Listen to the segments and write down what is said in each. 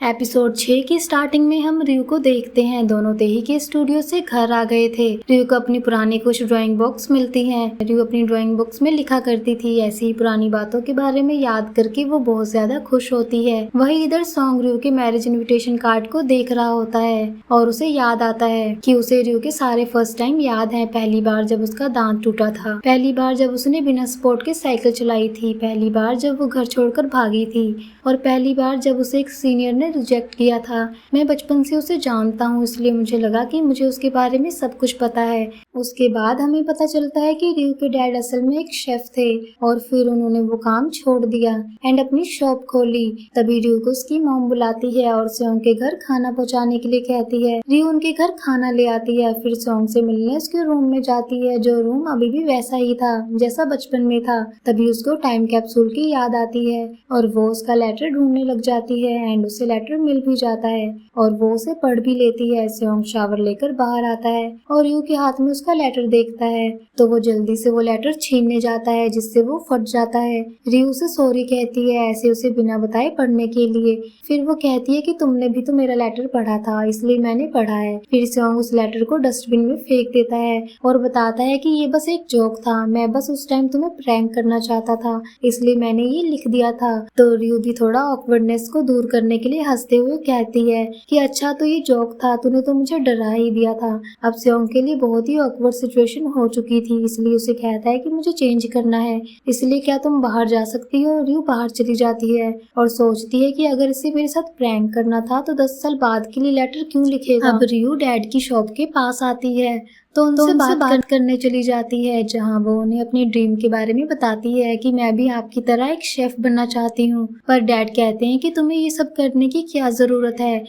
Episode 6 की starting में हम रियू को देखते हैं। दोनों तेही के स्टूडियो से घर आ गए थे। रियू को अपनी पुरानी कुछ ड्राइंग बुक्स मिलती हैं। रियू अपनी ड्राइंग बुक्स में लिखा करती थी। ऐसी ही पुरानी बातों के बारे में याद करके वो बहुत ज्यादा खुश होती है। वही इधर सॉन्ग रियू के मैरिज इन्विटेशन कार्ड को देख रहा होता है और उसे याद आता है कि उसे रियू के सारे फर्स्ट टाइम याद है। पहली बार जब उसका दांत टूटा था, पहली बार जब उसने बिना सपोर्ट के साइकिल चलाई थी, पहली बार जब वो घर छोड़कर भागी थी और पहली बार जब उसे एक सीनियर ने रिजेक्ट किया था। मैं बचपन से उसे जानता हूँ, इसलिए मुझे लगा कि मुझे उसके बारे में सब कुछ पता है। उसके बाद हमें पता चलता है कि रियू के डैड असल में एक शेफ थे और फिर उन्होंने वो काम छोड़ दिया एंड अपनी शॉप खोली। तभी रियू को उसकी मॉम बुलाती है और सोंग के घर खाना पहुँचाने के लिए कहती है। रियू उनके घर खाना ले आती है, फिर सोंग से मिलने उसके रूम में जाती है, जो रूम अभी भी वैसा ही था जैसा बचपन में था। तभी उसको टाइम कैप्सूल की याद आती है और वो उसका लेटर ढूंढने लग जाती है एंड उसे लेटर मिल भी जाता है और वो उसे पढ़ भी लेती है। सोंग शावर लेकर बाहर आता है और रियू के हाथ में उसका लेटर देखता है तो वो जल्दी से वो लेटर छीनने जाता है जिससे वो फट जाता है। रियू उसे सॉरी कहती है, ऐसे उसे बिना बताए पढ़ने के लिए। फिर वो कहती है कि तुमने भी तो मेरा लेटर पढ़ा था इसलिए मैंने पढ़ा है। फिर सोंग उस लेटर को डस्टबिन में फेंक देता है और बताता है कि ये बस एक जोक था, मैं बस उस टाइम तुम्हें प्रैंक करना चाहता था इसलिए मैंने ये लिख दिया था। तो रियू भी थोड़ा ऑकवर्डनेस को दूर करने के लिए हंसते हुए कहती है कि अच्छा तो ये जोक था, तूने तो मुझे डरा ही दिया था। अब सोंग के लिए बहुत ही ऑकवर्ड सिचुएशन हो चुकी थी, इसलिए उसे कहता है कि मुझे चेंज करना है, इसलिए क्या तुम बाहर जा सकती हो। रियू बाहर चली जाती है और सोचती है कि अगर इसे मेरे साथ प्रैंक करना था तो 10 साल बाद के लिए लेटर क्यों लिखेगा। अब रियू डैड की शॉप के पास आती है तो उनसे बात करने चली जाती है, जहां वो उन्हें अपनी ड्रीम के बारे में बताती है कि मैं भी आपकी तरह एक शेफ बनना चाहती हूँ। पर डैड कहते हैं कि तुम्हें ये सब करने की क्या जरूरत है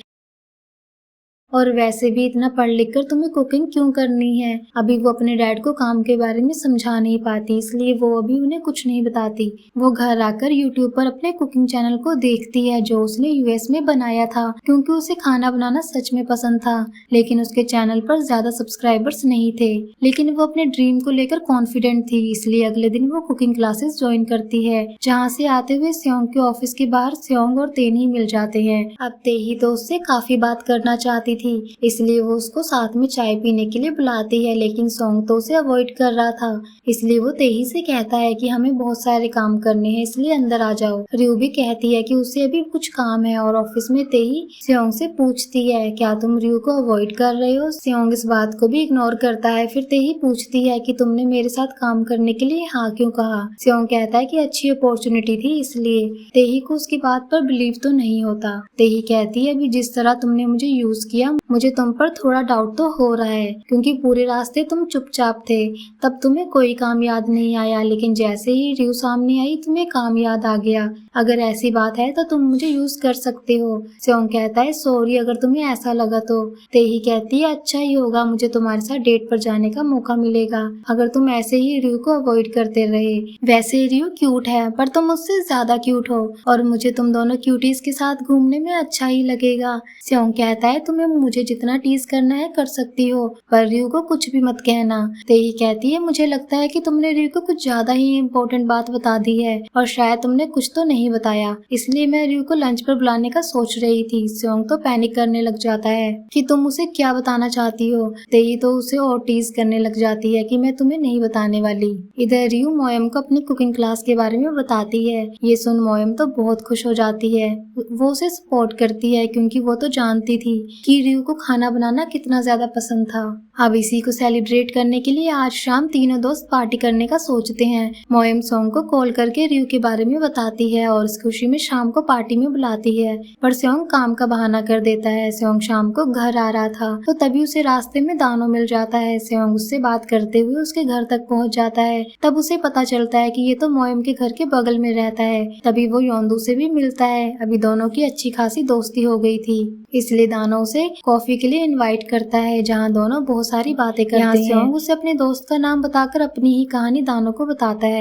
और वैसे भी इतना पढ़ लिख कर तुम्हें कुकिंग क्यों करनी है। अभी वो अपने डैड को काम के बारे में समझा नहीं पाती, इसलिए वो अभी उन्हें कुछ नहीं बताती। वो घर आकर यूट्यूब पर अपने कुकिंग चैनल को देखती है जो उसने यूएस में बनाया था, क्योंकि उसे खाना बनाना सच में पसंद था। लेकिन उसके चैनल पर ज्यादा सब्सक्राइबर्स नहीं थे, लेकिन वो अपने ड्रीम को लेकर कॉन्फिडेंट थी, इसलिए अगले दिन वो कुकिंग क्लासेस ज्वाइन करती है। जहाँ से आते हुए सोंग के ऑफिस के बाहर सोंग और तेनी मिल जाते हैं। अब तेही तो उससे काफी बात करना चाहती थी, इसलिए वो उसको साथ में चाय पीने के लिए बुलाती है, लेकिन सोंग तो उसे अवॉइड कर रहा था। इसलिए वो तेही से कहता है कि हमें बहुत सारे काम करने हैं इसलिए अंदर आ जाओ। रियू भी कहती है कि उसे अभी कुछ काम है और ऑफिस में तेही सोंग से पूछती है क्या तुम रियू को अवॉइड कर रहे हो। सोंग इस बात को भी इग्नोर करता है। फिर तेही पूछती है कि तुमने मेरे साथ काम करने के लिए हाँ क्यों कहा। सोंग कहता है कि अच्छी अपॉर्चुनिटी थी इसलिए। तेही को उसकी बात पर बिलीव तो नहीं होता। तेही कहती है अभी जिस तरह तुमने मुझे यूज किया मुझे तुम पर थोड़ा डाउट तो हो रहा है, क्योंकि पूरे रास्ते तुम चुपचाप थे, तब तुम्हें कोई काम याद नहीं आया, लेकिन जैसे ही रियू सामने आई तुम्हें काम याद आ गया। अगर ऐसी बात है तो तुम मुझे यूज कर सकते हो। सोंग कहता है सॉरी अगर तुम्हें ऐसा लगा तो। तेही कहती है अच्छा ही होगा, मुझे तुम्हारे साथ डेट पर जाने का मौका मिलेगा अगर तुम ऐसे ही रियू को अवॉइड करते रहे। वैसे रियू क्यूट है पर तुम मुझसे ज्यादा क्यूट हो और मुझे तुम दोनों क्यूटीज के साथ घूमने में अच्छा ही लगेगा। सोंग कहता है तुम्हें मुझे जितना टीज करना है कर सकती हो, पर रियू को कुछ भी मत कहना। तेही कहती है मुझे लगता है कि तुमने रियू को कुछ ज्यादा ही इम्पोर्टेंट बात बता दी है और शायद तुमने कुछ तो नहीं बताया, इसलिए मैं रियू को लंच पर बुलाने का सोच रही थी। सोंग तो पैनिक करने लग जाता है कि तुम उसे क्या बताना चाहती हो। तेही तो उसे और टीज करने लग जाती है कि मैं तुम्हें नहीं बताने वाली। इधर रियू मोयम को अपनी कुकिंग क्लास के बारे में बताती है। ये सुन मोयम तो बहुत खुश हो जाती है। वो उसे सपोर्ट करती है क्योंकि वो तो जानती थी कि रियू को खाना बनाना कितना ज्यादा पसंद था। अब इसी को सेलिब्रेट करने के लिए आज शाम तीनों दोस्त पार्टी करने का सोचते हैं। मोयम सोंग को कॉल करके रियू के बारे में बताती है और इस खुशी में शाम को पार्टी में बुलाती है, पर सोंग काम का बहाना कर देता है। सोंग शाम को घर आ रहा था तो तभी उसे रास्ते में दानो मिल जाता है। सोंग उससे बात करते हुए उसके घर तक पहुंच जाता है। तब उसे पता चलता है कि ये तो मोयम के घर के बगल में रहता है। तभी वो योंदू से भी मिलता है। अभी दोनों की अच्छी खासी दोस्ती हो गई थी, इसलिए दानो उसे कॉफी के लिए इनवाइट करता है जहाँ दोनों बहुत सारी बातें करते हैं। सोंग उसे अपने दोस्त का नाम बताकर अपनी ही कहानी दानो को बताता है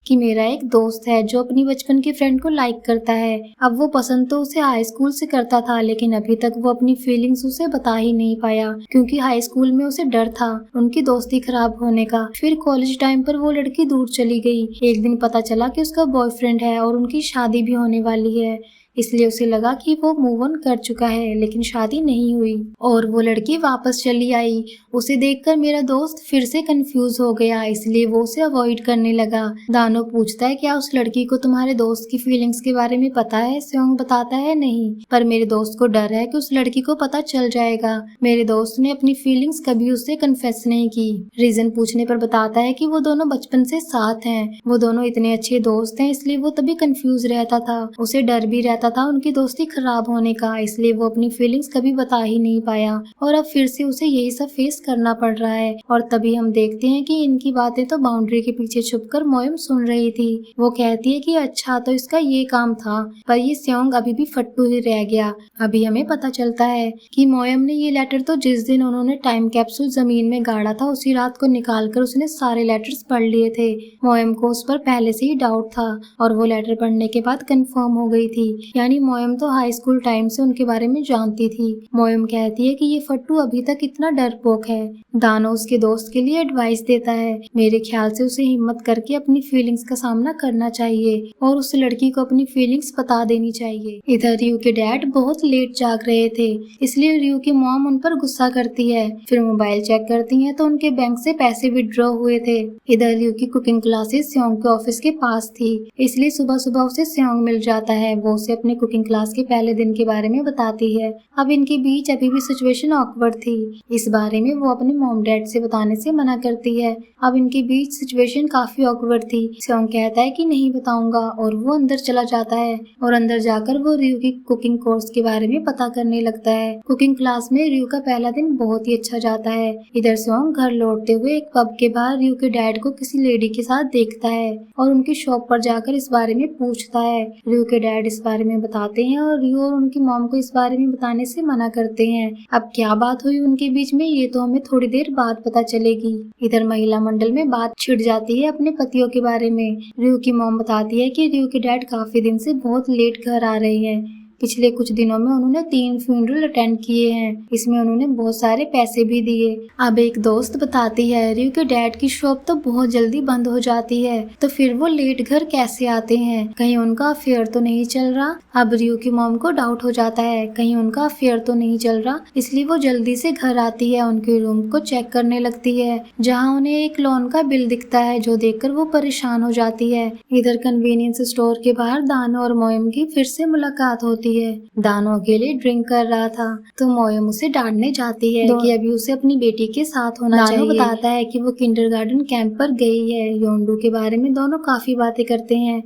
कि मेरा एक दोस्त है जो अपनी बचपन की फ्रेंड को लाइक करता है। अब वो पसंद तो उसे हाई स्कूल से करता था, लेकिन अभी तक वो अपनी फीलिंग्स उसे बता ही नहीं पाया क्योंकि हाई स्कूल में उसे डर था उनकी दोस्ती खराब होने का। फिर कॉलेज टाइम पर वो लड़की दूर चली गई। एक दिन पता चला कि उसका बॉयफ्रेंड है और उनकी शादी भी होने वाली है। इसलिए उसे लगा कि वो मूव ऑन कर चुका है, लेकिन शादी नहीं हुई और वो लड़की वापस चली आई। उसे देखकर मेरा दोस्त फिर से कंफ्यूज हो गया, इसलिए वो उसे अवॉइड करने लगा। दानो पूछता है क्या उस लड़की को तुम्हारे दोस्त की फीलिंग्स के बारे में पता है? स्योंग बताता है नहीं, पर मेरे दोस्त को डर है कि उस लड़की को पता चल जाएगा। मेरे दोस्त ने अपनी फीलिंग्स कभी उससे कन्फेस नहीं की। रीजन पूछने पर बताता है कि वो दोनों बचपन से साथ हैं, वो दोनों इतने अच्छे दोस्त हैं, इसलिए वो तभी कंफ्यूज रहता था। उसे डर भी रहता था उनकी दोस्ती खराब होने का, इसलिए वो अपनी फीलिंग्स कभी बता ही नहीं पाया और अब फिर से उसे यही सब फेस करना पड़ रहा है। और तभी हम देखते हैं कि इनकी बातें तो बाउंड्री के पीछे छुपकर मोयम सुन रही थी। वो कहती है कि अच्छा तो इसका ये काम था, पर ये स्योंग अभी भी फट्टू ही रह गया। अभी हमें पता चलता है कि मोयम ने ये लेटर तो जिस दिन उन्होंने टाइम कैप्सूल जमीन में गाड़ा था उसी रात को निकालकर उसने सारे लेटर्स पढ़ लिए थे। मोयम को उस पर पहले से ही डाउट था और वो लेटर पढ़ने के बाद कंफर्म हो गई थी, यानी मोयम तो हाई स्कूल टाइम से उनके बारे में जानती थी। मोयम कहती है कि ये फट्टू अभी तक इतना डरपोक है। दानो उसके दोस्त के लिए एडवाइस देता है, मेरे ख्याल से उसे हिम्मत करके अपनी फीलिंग्स का सामना करना चाहिए और उस लड़की को अपनी फीलिंग्स बता देनी चाहिए। इधर रियू के डैड बहुत लेट जाग रहे थे, इसलिए रियू की मॉम उन पर गुस्सा करती है। फिर मोबाइल चेक करती हैं तो उनके बैंक से पैसे विड्रॉ हुए थे। इधर रियू की कुकिंग क्लासेस स्योंग के ऑफिस के पास थी, इसलिए सुबह सुबह उसे स्योंग मिल जाता है। वो उसे अपने कुकिंग क्लास के पहले दिन के बारे में बताती है। अब इनके बीच अभी भी सिचुएशन ऑकवर्ड थी, इस बारे में वो अपने मॉम डैड से बताने से मना करती है। अब इनके बीच सिचुएशन काफी ऑकवर्ड थी। स्योंग कहता है कि नहीं बताऊंगा और वो अंदर चला जाता है और अंदर जाकर वो रियू की कुकिंग कोर्स के बारे में पता करने लगता है। कुकिंग क्लास में रियू का पहला दिन बहुत ही अच्छा जाता है। इधर स्योंग घर लौटते हुए एक पब के बाहर रियू के डैड को किसी लेडी के साथ देखता है और उनकी शॉप पर जाकर इस बारे में पूछता है। रियू के डैड इस बारे में बताते हैं और रियू और उनकी मॉम को इस बारे में बताने से मना करते हैं। अब क्या बात हुई उनके बीच में ये तो हमें थोड़ी देर बाद पता चलेगी। इधर महिला मंडल में बात छिड़ जाती है अपने पतियों के बारे में। रियू की मॉम बताती है कि रियू के डैड काफी दिन से बहुत लेट घर आ रहे हैं। पिछले कुछ दिनों में उन्होंने 3 फ्यूनरल अटेंड किए हैं, इसमें उन्होंने बहुत सारे पैसे भी दिए। अब एक दोस्त बताती है रियू के डैड की शॉप तो बहुत जल्दी बंद हो जाती है, तो फिर वो लेट घर कैसे आते हैं? कहीं उनका अफेयर तो नहीं चल रहा? अब रियू की मॉम को डाउट हो जाता है कहीं उनका अफेयर तो नहीं चल रहा, इसलिए वो जल्दी से घर आती है। उनके रूम को चेक करने लगती है, जहाँ उन्हें एक लोन का बिल दिखता है, जो देखकर वो परेशान हो जाती है। इधर कन्वीनियंस स्टोर के बाहर दानो और मोयम की फिर से मुलाकात होती है। दानो अकेले ड्रिंक कर रहा था तो मोयम उसे डांटने जाती है कि अभी उसे अपनी बेटी के साथ होना चाहिए। दानो बताता है कि वो किंडरगार्टन कैंप पर गई है। योंडू के बारे में दोनों काफी बातें करते हैं।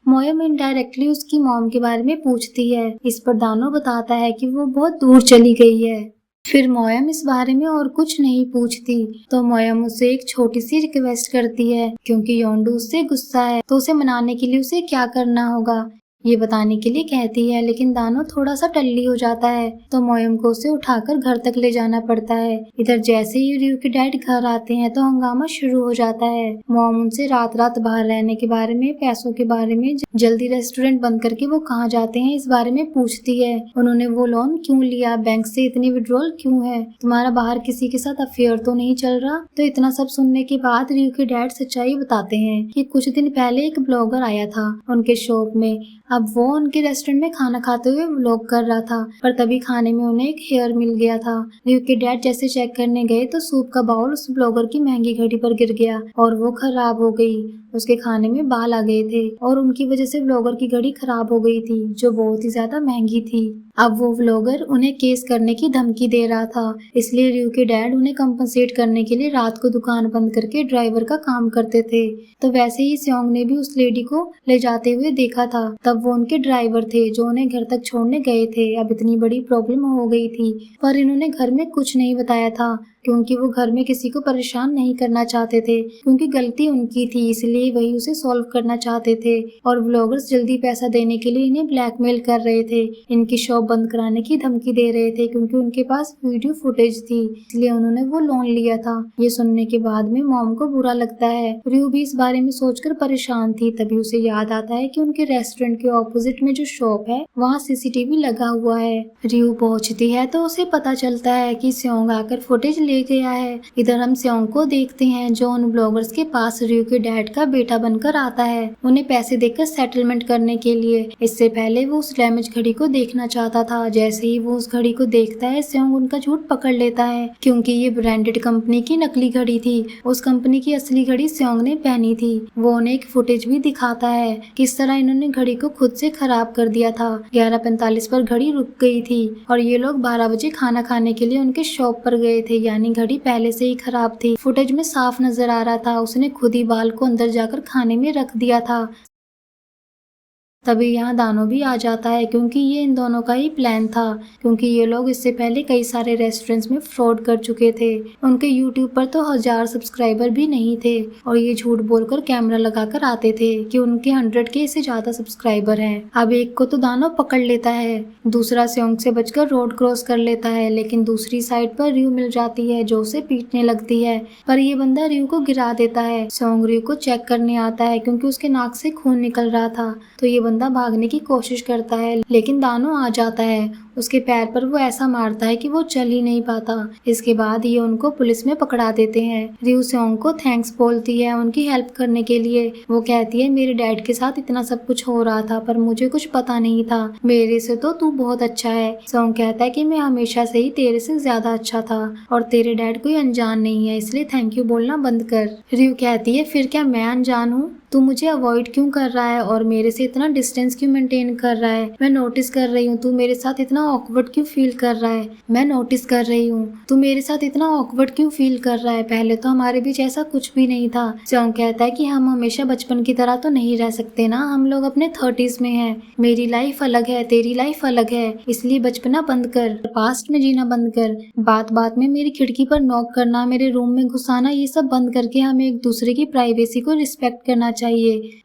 मोयम इनडायरेक्टली उसकी मॉम के बारे में पूछती है। इस पर दानो बताता है कि वो बहुत दूर चली गई है। फिर मोयम इस बारे में और कुछ नहीं पूछती, तो मोयम उसे एक छोटी सी रिक्वेस्ट करती है, क्योंकि योंडू उससे गुस्सा है तो उसे मनाने के लिए उसे क्या करना होगा ये बताने के लिए कहती है। लेकिन दानो थोड़ा सा टल्ली हो जाता है तो मोयम को उसे उठाकर घर तक ले जाना पड़ता है। इधर जैसे ही रियू के डैड घर आते हैं तो हंगामा शुरू हो जाता है। मॉम उनसे रात रात बाहर रहने के बारे में, पैसों के बारे में, जल्दी रेस्टोरेंट बंद करके वो कहाँ जाते हैं इस बारे में पूछती है। उन्होंने वो लोन क्यों लिया, बैंक से इतनी विड्रॉल क्यों है, तुम्हारा बाहर किसी के साथ अफेयर तो नहीं चल रहा? तो इतना सब सुनने के बाद रियू के डैड सच्चाई बताते हैं कि कुछ दिन पहले एक ब्लॉगर आया था उनके शॉप में। अब वो उनके रेस्टोरेंट में खाना खाते हुए व्लॉग कर रहा था, पर तभी खाने में उन्हें एक हेयर मिल गया था। रियू के डैड जैसे चेक करने गए तो सूप का बाउल उस ब्लॉगर की महंगी घड़ी पर गिर गया और वो खराब हो गई। उसके खाने में बाल आ गए थे और उनकी वजह से व्लॉगर की घड़ी खराब हो गई थी, जो बहुत ही ज्यादा महंगी थी। अब वो व्लॉगर उन्हें केस करने की धमकी दे रहा था, इसलिए रियू के डैड उन्हें कंपनसेट करने के लिए रात को दुकान बंद करके ड्राइवर का काम करते थे। तो वैसे ही स्योंग ने भी उस लेडी को ले जाते हुए देखा था, तब वो उनके ड्राइवर थे जो उन्हें घर तक छोड़ने गए थे। अब इतनी बड़ी प्रॉब्लम हो गई थी, पर इन्होंने घर में कुछ नहीं बताया था, क्योंकि वो घर में किसी को परेशान नहीं करना चाहते थे, क्योंकि गलती उनकी थी, इसलिए वही उसे सॉल्व करना चाहते थे। और व्लॉगर्स जल्दी पैसा देने के लिए इन्हें ब्लैकमेल कर रहे थे, इनकी शॉप बंद कराने की धमकी दे रहे थे, क्योंकि उनके पास वीडियो फुटेज थी, इसलिए उन्होंने वो लोन लिया था। ये सुनने के बाद में मॉम को बुरा लगता है। रियू भी इस बारे में सोचकर परेशान थी। तभी उसे याद आता है कि उनके रेस्टोरेंट के ऑपोजिट में जो शॉप है वहाँ सीसीटीवी लगा हुआ है। रियू पहुँचती है तो उसे पता चलता है कि स्योंग आकर फुटेज ले ले गया है। इधर हम स्योंग को देखते हैं जो उन ब्लॉगर्स के पास रयू के डैड का बेटा बनकर आता है, उन्हें पैसे देकर सेटलमेंट करने के लिए। इससे पहले वो उस डैमेज घड़ी को देखना चाहता था। जैसे ही वो उस घड़ी को देखता है, स्योंग उनका झूठ पकड़ लेता है क्योंकि ये ब्रांडेड कंपनी की नकली घड़ी थी। उस कंपनी की असली घड़ी स्योंग ने पहनी थी। वो उन्हें एक फुटेज भी दिखाता है किस तरह इन्होंने घड़ी को खुद से खराब कर दिया था। 11:45 पर घड़ी रुक गई थी और ये लोग 12 बजे खाना खाने के लिए उनके शॉप पर गए थे, यानी घड़ी पहले से ही खराब थी। फुटेज में साफ नजर आ रहा था उसने खुद ही बाल को अंदर जाकर खाने में रख दिया था। तभी यहाँ दानो भी आ जाता है क्योंकि ये इन दोनों का ही प्लान था, क्योंकि ये लोग इससे पहले कई सारे रेस्टोरेंट्स में फ्रॉड कर चुके थे। उनके यूट्यूब पर तो 1000 सब्सक्राइबर भी नहीं थे और ये झूठ बोलकर कैमरा लगाकर आते थे कि उनके 100 के से ज्यादा सब्सक्राइबर हैं। अब एक को तो दानो पकड़ लेता है, दूसरा स्योंग से बचकर रोड क्रॉस कर लेता है, लेकिन दूसरी साइड पर रयू मिल जाती है जो उसे पीटने लगती है, पर ये बंदा रयू को गिरा देता है। स्योंग रयू को चेक करने आता है क्योंकि उसके नाक से खून निकल रहा था, तो ये बंदा भागने की कोशिश करता है लेकिन दानो आ जाता है। उसके पैर पर वो ऐसा मारता है कि वो चल ही नहीं पाता। इसके बाद ये उनको पुलिस में पकड़ा देते हैं। रयू स्योंग को थैंक्स बोलती है उनकी हेल्प करने के लिए। वो कहती है मेरे डैड के साथ इतना सब कुछ हो रहा था पर मुझे कुछ पता नहीं था, मेरे से तो तू बहुत अच्छा है। स्योंग कहता है कि मैं हमेशा से ही तेरे से ज्यादा अच्छा था और तेरे डैड कोई अनजान नहीं है, इसलिए थैंक यू बोलना बंद कर। रयू कहती है फिर क्या मैं अनजान हूँ? तू मुझे अवॉइड क्यों कर रहा है और मेरे से इतना डिस्टेंस क्यों मेंटेन कर रहा है? मैं नोटिस कर रही हूँ तू मेरे साथ इतना ऑकवर्ड क्यों फील कर रहा है। मैं नोटिस कर रही हूँ तू मेरे साथ इतना ऑकवर्ड क्यों फील कर रहा है, पहले तो हमारे बीच ऐसा कुछ भी नहीं था। स्योंग कहता है कि हम हमेशा बचपन की तरह तो नहीं रह सकते ना, हम लोग अपने 30s में हैं। मेरी लाइफ अलग है, तेरी लाइफ अलग है, इसलिए बचपना बंद कर, पास्ट में जीना बंद कर। बात बात में मेरी खिड़की पर नॉक करना, मेरे रूम में घुसाना, ये सब बंद करके हमें एक दूसरे की प्राइवेसी को रिस्पेक्ट करना चाहिए।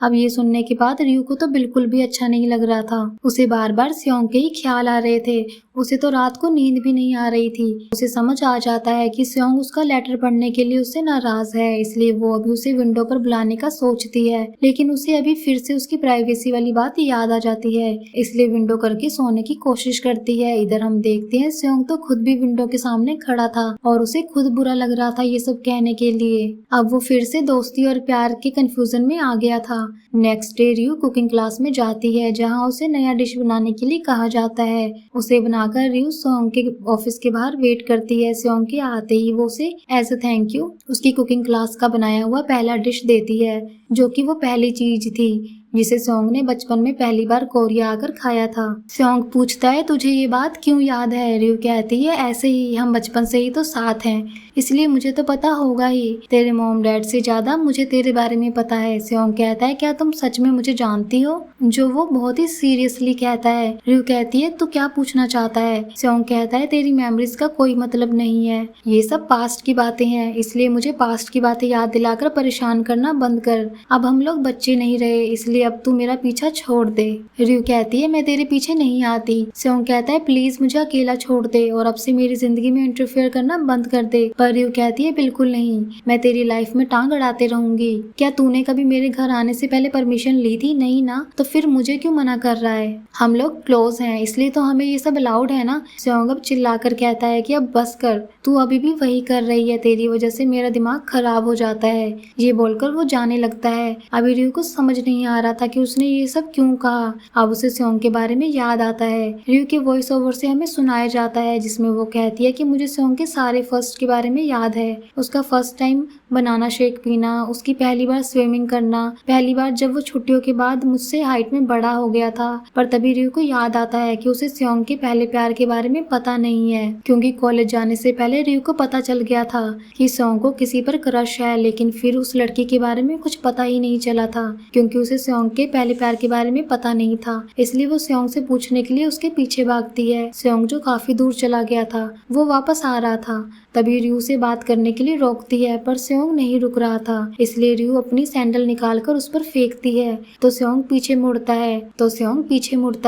अब ये सुनने के बाद रयू को तो बिल्कुल भी अच्छा नहीं लग रहा था। उसे बार बार स्योंग के ही ख्याल आ रहे थे। उसे तो रात को नींद भी नहीं आ रही थी। उसे समझ आ जाता है कि स्योंग उसका लेटर पढ़ने के लिए उससे नाराज है, इसलिए वो अभी उसे विंडो पर बुलाने का सोचती है, लेकिन उसे अभी फिर से उसकी प्राइवेसी वाली बात याद आ जाती है, इसलिए विंडो करके सोने की कोशिश करती है। इधर हम देखते हैं स्योंग तो खुद भी विंडो के सामने खड़ा था और उसे खुद बुरा लग रहा था ये सब कहने के लिए। अब वो फिर से दोस्ती और प्यार के कंफ्यूजन में आ गया था। नेक्स्ट डे रयू कुकिंग क्लास में जाती है जहाँ उसे नया डिश बनाने के लिए कहा जाता है। उसे बनाकर रयू स्योंग के ऑफिस के बाहर वेट करती है। स्योंग के आते ही वो उसे एज अ थैंक यू उसकी कुकिंग क्लास का बनाया हुआ पहला डिश देती है, जो कि वो पहली चीज थी जिसे स्योंग ने बचपन में पहली बार कोरिया आकर खाया था। स्योंग पूछता है तुझे ये बात क्यों याद है? रयू कहती है ऐसे ही, हम बचपन से ही तो साथ हैं, इसलिए मुझे तो पता होगा ही। तेरे मॉम डैड से ज्यादा मुझे तेरे बारे में पता है। स्योंग कहता है क्या तुम सच में मुझे जानती हो? जो वो बहुत ही सीरियसली कहता है। रयू कहती है तू क्या पूछना चाहता है? स्योंग कहता है तेरी मेमोरीज का कोई मतलब नहीं है, ये सब पास्ट की बातें हैं, इसलिए मुझे पास्ट की बातें याद दिलाकर परेशान करना बंद कर। अब हम लोग बच्चे नहीं रहे, इसलिए अब तू मेरा पीछा छोड़ दे। रयू कहती है मैं तेरे पीछे नहीं आती। स्योंग कहता है प्लीज मुझे अकेला छोड़ दे और अब से मेरी जिंदगी में इंटरफेयर करना बंद कर दे। पर रयू कहती है बिल्कुल नहीं, मैं तेरी लाइफ में टांग अड़ाते रहूंगी। क्या तूने कभी मेरे घर आने से पहले परमिशन ली थी? नहीं ना, तो फिर मुझे क्यों मना कर रहा है? हम लोग क्लोज हैं इसलिए तो हमें ये सब अलाउड है ना। स्योंग अब चिल्लाकर कहता है कि अब बस कर, तू अभी भी वही कर रही है, तेरी वजह से मेरा दिमाग खराब हो जाता है। ये बोलकर वो जाने लगता है। अभी रयू को समझ नहीं आ रहा था कि उसने ये सब क्यों कहा। अब उसे स्योंग के बारे में याद आता है। रयू के वॉइस ओवर से हमें सुनाया जाता है जिसमें वो कहती है कि मुझे स्योंग के सारे फर्स्ट के बारे में याद है। उसका फर्स्ट टाइम बनाना शेक पीना, उसकी पहली बार स्विमिंग करना, पहली बार जब वो छुट्टियों के बाद मुझसे हाइट में बड़ा हो गया था। पर तभी रयू को याद आता है कि उसे स्योंग के पहले प्यार के बारे में पता नहीं है, क्योंकि कॉलेज जाने से पहले रयू को पता चल गया था कि स्योंग को किसी पर क्रश है, लेकिन फिर उस लड़की के बारे में कुछ पता ही नहीं चला था क्योंकि उसे स्योंग के पहले प्यार के बारे में पता नहीं था। इसलिए वो स्योंग से पूछने के लिए उसके पीछे भागती है। स्योंग जो काफी दूर चला गया था वो वापस आ रहा था, तभी रयू से बात करने के लिए रोकती है, पर स्योंग नहीं रुक रहा था, इसलिए रयू अपनी सैंडल निकालकर उस पर फेंकती है तो स्योंग पीछे मुड़ता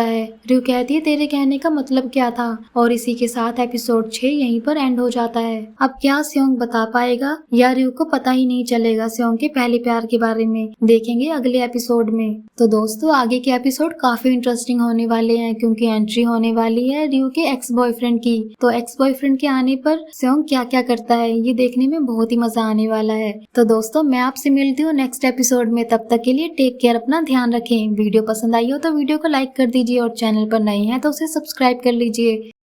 है। रयू कहती है तेरे कहने का मतलब क्या था? और इसी के साथ एपिसोड 6 यहीं पर एंड हो जाता है। अब क्या स्योंग बता पाएगा या रयू को पता ही नहीं चलेगा स्योंग के पहले प्यार के बारे में? देखेंगे अगले एपिसोड में। में। तो दोस्तों आगे के एपिसोड काफी इंटरेस्टिंग होने वाले हैं क्योंकि एंट्री होने वाली है रयू के एक्स बॉयफ्रेंड की। तो एक्स बॉयफ्रेंड के आने पर सेओंग क्या क्या करता है ये देखने में बहुत ही मजा आने वाला है। तो दोस्तों मैं आपसे मिलती हूँ नेक्स्ट एपिसोड में, तब तक के लिए टेक केयर, अपना ध्यान रखें। वीडियो पसंद आई हो तो वीडियो को लाइक कर दीजिए और चैनल पर नए हैं तो उसे सब्सक्राइब कर लीजिए।